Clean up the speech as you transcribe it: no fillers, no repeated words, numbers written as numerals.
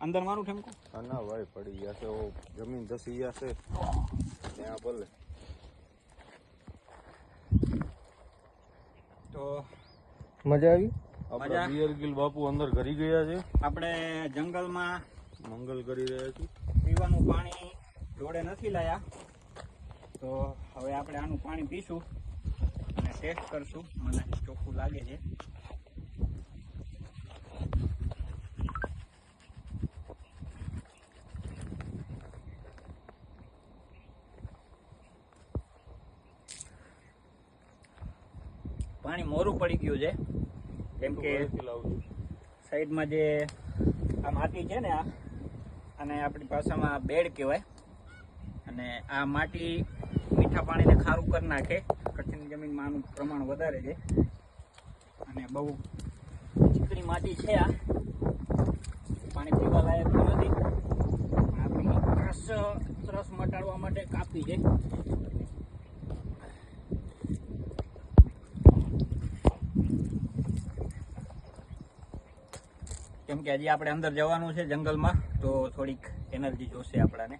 अंदर मारू ठेमको हाँ ना भाई पड़ी गया से वो जमीन धसी गया से ત્યાં બોલે तो મજા આવી? આપણા બિયરગીલ બાપુ અંદર ઘરી ગયા છે. આપણે જંગલમાં મંગલ કરી રહ્યા છે. પીવાનું પાણી જોડે નથી લાયા, તો હવે આપણે આનું પાણી પીશું અને ટેસ્ટ કરશું. મને ચોખ્ખું લાગે છે. પાણી મોરું પડી ગયું છે, કેમ કે સાઈડમાં જે આ માટી છે ને, આને આપણી ભાષામાં બેડ કહેવાય. અને આ માટી મીઠા પાણીને ખારું કરી નાખે. કઠિન જમીનમાં આનું પ્રમાણ વધારે છે અને બહુ ચીકણી માટી છે. આ પાણી પીવા લાયક નથી. આપણી ત્રસ મટાડવા માટે કાપી છે. કેમ કે હજી આપણે અંદર જવાનું છે જંગલમાં, તો થોડીક એનર્જી જોશે આપણાને.